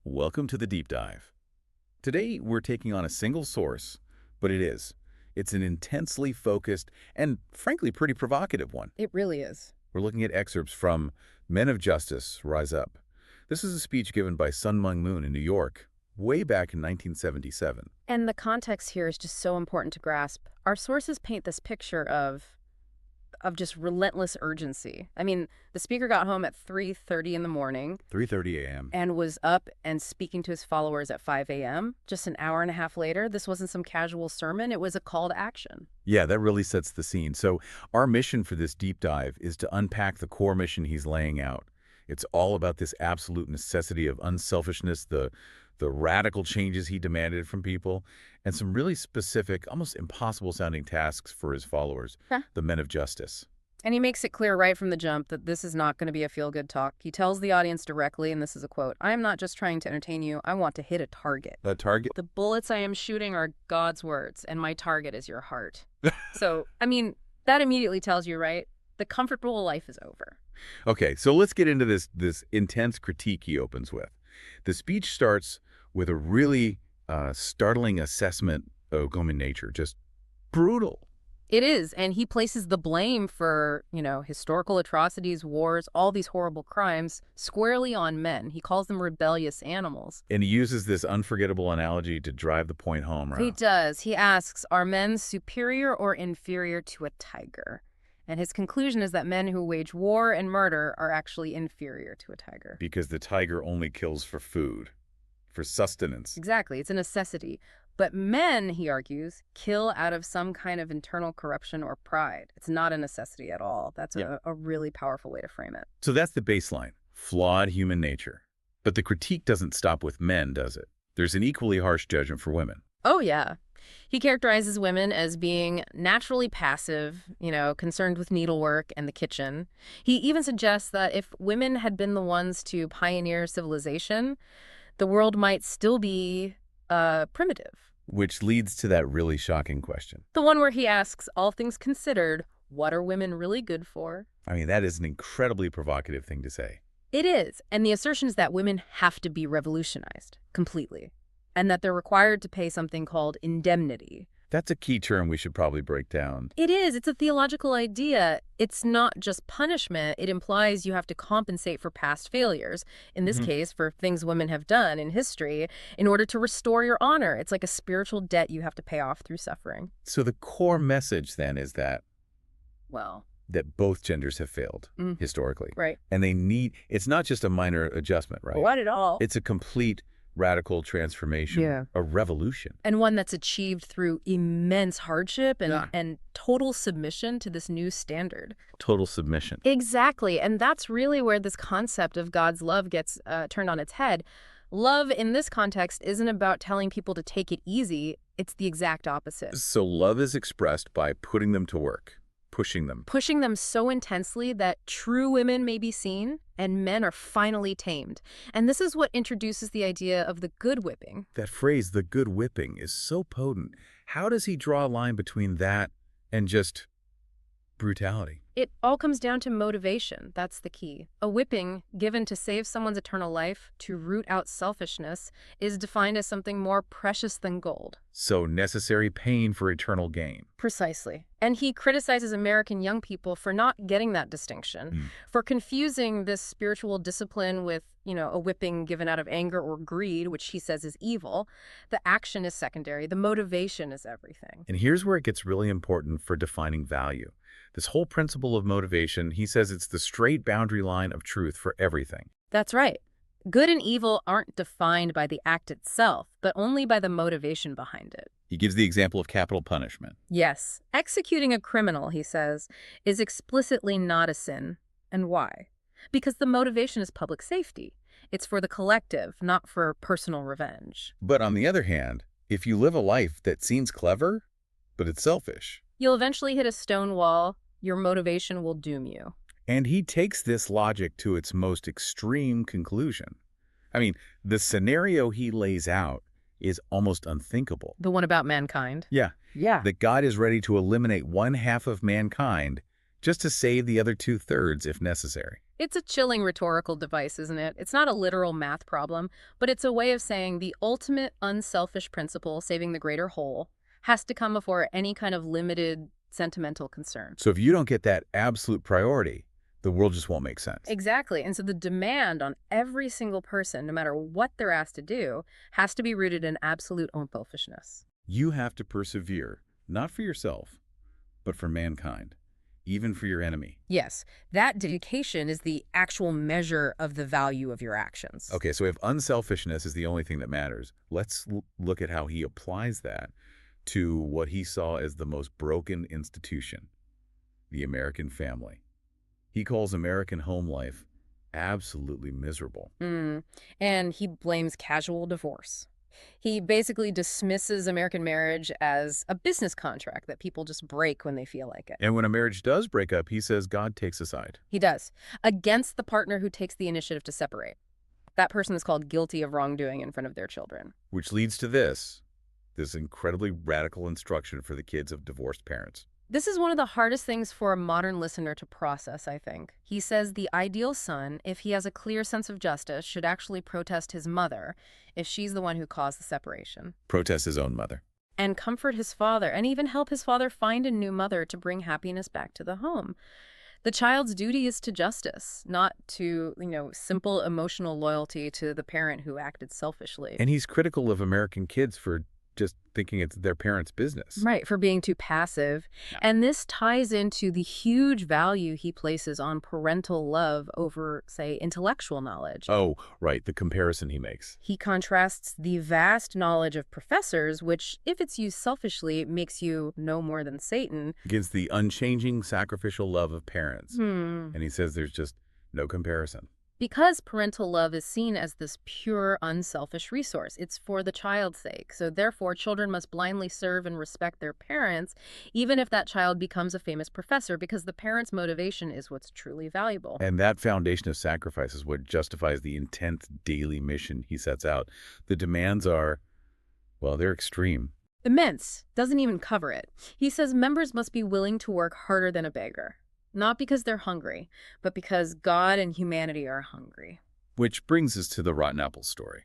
Welcome to the Deep Dive. Today, we're taking on a single source, but it's an intensely focused and, frankly, pretty provocative one. It really is. We're looking at excerpts from Men of Justice, Rise Up. This is a speech given by Sun Myung Moon in New York, way back in 1977. And the context here is just so important to grasp. Our sources paint this picture of just relentless urgency. I mean, the speaker got home at 3:30 in the morning. 3:30 a.m. And was up and speaking to his followers at 5 a.m. Just an hour and a half later. This wasn't some casual sermon. It was a call to action. Yeah, that really sets the scene. So our mission for this deep dive is to unpack the core mission he's laying out. It's all about this absolute necessity of unselfishness, the radical changes he demanded from people, and some really specific, almost impossible-sounding tasks for his followers, the Men of Justice. And he makes it clear right from the jump that this is not going to be a feel-good talk. He tells the audience directly, and this is a quote, "I am not just trying to entertain you. I want to hit a target. A target? The bullets I am shooting are God's words, and my target is your heart." So, I mean, that immediately tells you, right? The comfortable life is over. Okay, so let's get into this intense critique he opens with. The speech starts with a really startling assessment of human nature, just brutal. It is, and he places the blame for, historical atrocities, wars, all these horrible crimes squarely on men. He calls them rebellious animals. And he uses this unforgettable analogy to drive the point home, right? He does. He asks, are men superior or inferior to a tiger? And his conclusion is that men who wage war and murder are actually inferior to a tiger. Because the tiger only kills for food, for sustenance. Exactly. It's a necessity. But men, he argues, kill out of some kind of internal corruption or pride. It's not a necessity at all. That's a really powerful way to frame it. So that's the baseline, flawed human nature. But the critique doesn't stop with men, does it? There's an equally harsh judgment for women. Oh, yeah. He characterizes women as being naturally passive, concerned with needlework and the kitchen. He even suggests that if women had been the ones to pioneer civilization, the world might still be primitive. Which leads to that really shocking question. The one where he asks, all things considered, what are women really good for? I mean, that is an incredibly provocative thing to say. It is. And the assertion is that women have to be revolutionized completely, and that they're required to pay something called indemnity. That's a key term we should probably break down. It is. It's a theological idea. It's not just punishment. It implies you have to compensate for past failures, in this case, for things women have done in history, in order to restore your honor. It's like a spiritual debt you have to pay off through suffering. So the core message then is that both genders have failed historically. Right. And it's not just a minor adjustment, right? Not at all. It's a complete radical transformation, a revolution. And one that's achieved through immense hardship and total submission to this new standard. Total submission. Exactly. And that's really where this concept of God's love gets turned on its head. Love in this context isn't about telling people to take it easy. It's the exact opposite. So love is expressed by putting them to work. Pushing them so intensely that true women may be seen and men are finally tamed. And this is what introduces the idea of the good whipping. That phrase, the good whipping, is so potent. How does he draw a line between that and just brutality? It all comes down to motivation. That's the key. A whipping given to save someone's eternal life, to root out selfishness, is defined as something more precious than gold. So necessary pain for eternal gain. Precisely. And he criticizes American young people for not getting that distinction, for confusing this spiritual discipline with, a whipping given out of anger or greed, which he says is evil. The action is secondary. The motivation is everything. And here's where it gets really important for defining value. This whole principle of motivation, he says it's the straight boundary line of truth for everything. That's right. Good and evil aren't defined by the act itself, but only by the motivation behind it. He gives the example of capital punishment. Yes. Executing a criminal, he says, is explicitly not a sin. And why? Because the motivation is public safety. It's for the collective, not for personal revenge. But on the other hand, if you live a life that seems clever, but it's selfish, you'll eventually hit a stone wall. Your motivation will doom you. And he takes this logic to its most extreme conclusion. I mean, the scenario he lays out is almost unthinkable. The one about mankind? Yeah. That God is ready to eliminate one half of mankind just to save the other 2/3 if necessary. It's a chilling rhetorical device, isn't it? It's not a literal math problem, but it's a way of saying the ultimate unselfish principle, saving the greater whole, has to come before any kind of limited sentimental concern. So if you don't get that absolute priority, the world just won't make sense. Exactly. And so the demand on every single person, no matter what they're asked to do, has to be rooted in absolute unselfishness. You have to persevere, not for yourself, but for mankind, even for your enemy. Yes, that dedication is the actual measure of the value of your actions. Okay, so if unselfishness is the only thing that matters, let's look at how he applies that to what he saw as the most broken institution, the American family. He calls American home life absolutely miserable. And he blames casual divorce. He basically dismisses American marriage as a business contract that people just break when they feel like it. And when a marriage does break up, he says God takes a side. He does, against the partner who takes the initiative to separate. That person is called guilty of wrongdoing in front of their children. Which leads to this incredibly radical instruction for the kids of divorced parents. This is one of the hardest things for a modern listener to process, I think. He says the ideal son, if he has a clear sense of justice, should actually protest his mother if she's the one who caused the separation. Protest his own mother. And comfort his father, and even help his father find a new mother to bring happiness back to the home. The child's duty is to justice, not to, simple emotional loyalty to the parent who acted selfishly. And he's critical of American kids for just thinking it's their parents' business. Right, for being too passive. Yeah. And this ties into the huge value he places on parental love over, say, intellectual knowledge. Oh, right, the comparison he makes. He contrasts the vast knowledge of professors, which, if it's used selfishly, makes you no more than Satan, Against the unchanging sacrificial love of parents. And he says there's just no comparison. Because parental love is seen as this pure, unselfish resource. It's for the child's sake. So therefore, children must blindly serve and respect their parents, even if that child becomes a famous professor, because the parent's motivation is what's truly valuable. And that foundation of sacrifice is what justifies the intense daily mission he sets out. The demands are, well, they're extreme. Immense doesn't even cover it. He says members must be willing to work harder than a beggar. Not because they're hungry, but because God and humanity are hungry. Which brings us to the rotten apple story.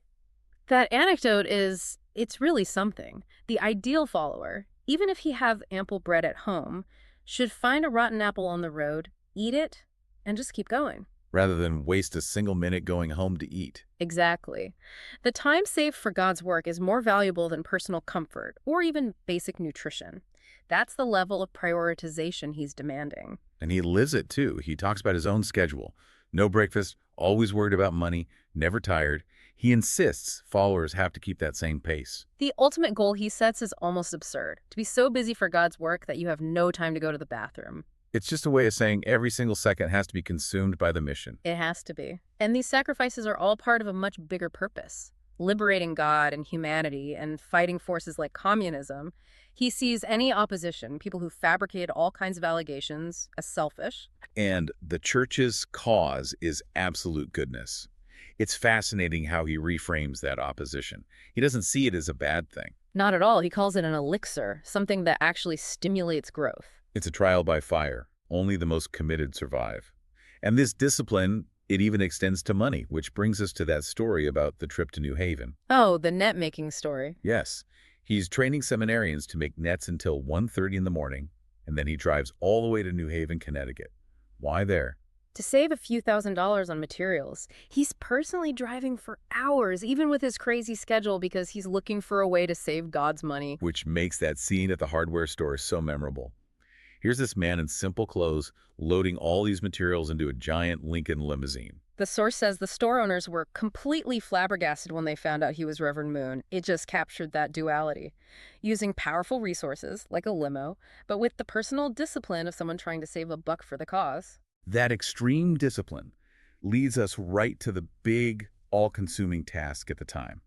That anecdote it's really something. The ideal follower, even if he has ample bread at home, should find a rotten apple on the road, eat it, and just keep going. Rather than waste a single minute going home to eat. Exactly. The time saved for God's work is more valuable than personal comfort or even basic nutrition. That's the level of prioritization he's demanding. And he lives it, too. He talks about his own schedule. No breakfast, always worried about money, never tired. He insists followers have to keep that same pace. The ultimate goal he sets is almost absurd. To be so busy for God's work that you have no time to go to the bathroom. It's just a way of saying every single second has to be consumed by the mission. It has to be. And these sacrifices are all part of a much bigger purpose. Liberating God and humanity and fighting forces like communism. He sees any opposition, people who fabricate all kinds of allegations, as selfish. And the church's cause is absolute goodness. It's fascinating how he reframes that opposition. He doesn't see it as a bad thing. Not at all. He calls it an elixir, something that actually stimulates growth. It's a trial by fire. Only the most committed survive. And this discipline, it even extends to money, which brings us to that story about the trip to New Haven. Oh, the net-making story. Yes. He's training seminarians to make nets until 1:30 in the morning, and then he drives all the way to New Haven, Connecticut. Why there? To save a few $1,000s on materials. He's personally driving for hours, even with his crazy schedule, because he's looking for a way to save God's money. Which makes that scene at the hardware store so memorable. Here's this man in simple clothes loading all these materials into a giant Lincoln limousine. The source says the store owners were completely flabbergasted when they found out he was Reverend Moon. It just captured that duality. Using powerful resources, like a limo, but with the personal discipline of someone trying to save a buck for the cause. That extreme discipline leads us right to the big, all-consuming task at the time.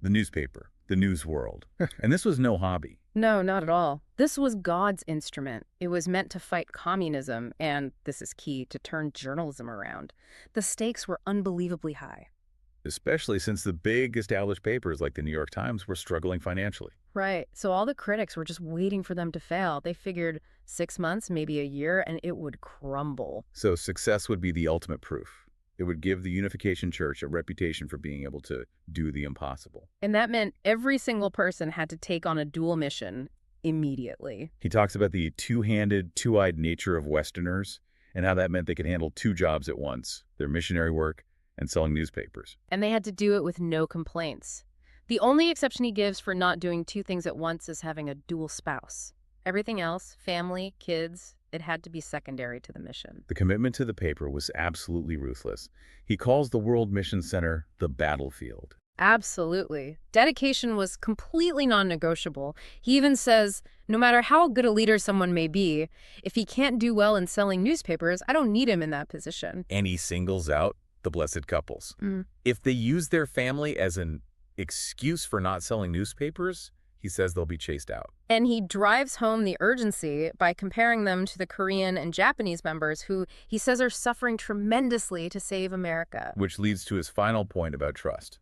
The newspaper, the news world. And this was no hobby. No, not at all. This was God's instrument. It was meant to fight communism and, this is key, to turn journalism around. The stakes were unbelievably high. especially since the big established papers like the New York Times were struggling financially. Right. So all the critics were just waiting for them to fail. They figured 6 months, maybe a year, and it would crumble. So success would be the ultimate proof. It would give the Unification Church a reputation for being able to do the impossible. And that meant every single person had to take on a dual mission immediately. He talks about the two-handed, two-eyed nature of Westerners and how that meant they could handle two jobs at once, their missionary work and selling newspapers. And they had to do it with no complaints. The only exception he gives for not doing two things at once is having a dual spouse. Everything else, family, kids, it had to be secondary to the mission. The commitment to the paper was absolutely ruthless. He calls the World Mission Center the battlefield. Absolutely. Dedication was completely non-negotiable. He even says, no matter how good a leader someone may be, if he can't do well in selling newspapers, I don't need him in that position. And he singles out the blessed couples. If they use their family as an excuse for not selling newspapers, he says they'll be chased out. And he drives home the urgency by comparing them to the Korean and Japanese members who he says are suffering tremendously to save America. Which leads to his final point about trust.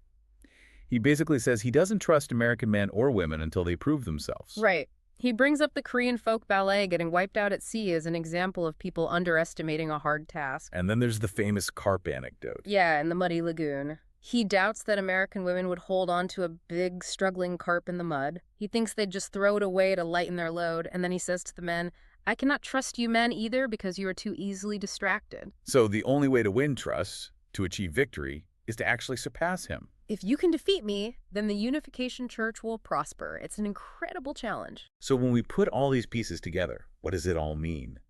He basically says he doesn't trust American men or women until they prove themselves. Right. He brings up the Korean folk ballet getting wiped out at sea as an example of people underestimating a hard task. And then there's the famous carp anecdote. Yeah, in the muddy lagoon. He doubts that American women would hold on to a big, struggling carp in the mud. He thinks they'd just throw it away to lighten their load, and then he says to the men, I cannot trust you men either because you are too easily distracted. So the only way to win trust, to achieve victory, is to actually surpass him. If you can defeat me, then the Unification Church will prosper. It's an incredible challenge. So when we put all these pieces together, what does it all mean?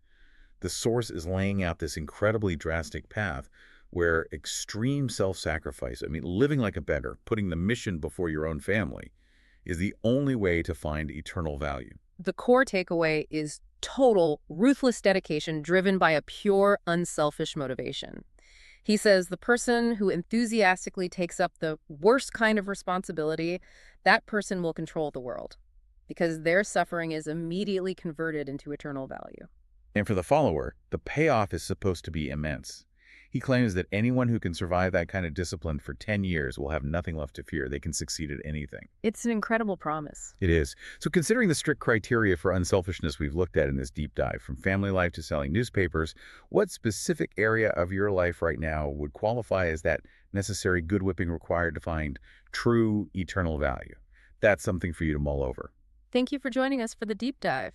The source is laying out this incredibly drastic path where extreme self-sacrifice, living like a beggar, putting the mission before your own family, is the only way to find eternal value. The core takeaway is total, ruthless dedication driven by a pure, unselfish motivation. He says the person who enthusiastically takes up the worst kind of responsibility, that person will control the world because their suffering is immediately converted into eternal value. And for the follower, the payoff is supposed to be immense. He claims that anyone who can survive that kind of discipline for 10 years will have nothing left to fear. They can succeed at anything. It's an incredible promise. It is. So considering the strict criteria for unselfishness we've looked at in this deep dive, from family life to selling newspapers, what specific area of your life right now would qualify as that necessary good whipping required to find true eternal value? That's something for you to mull over. Thank you for joining us for the deep dive.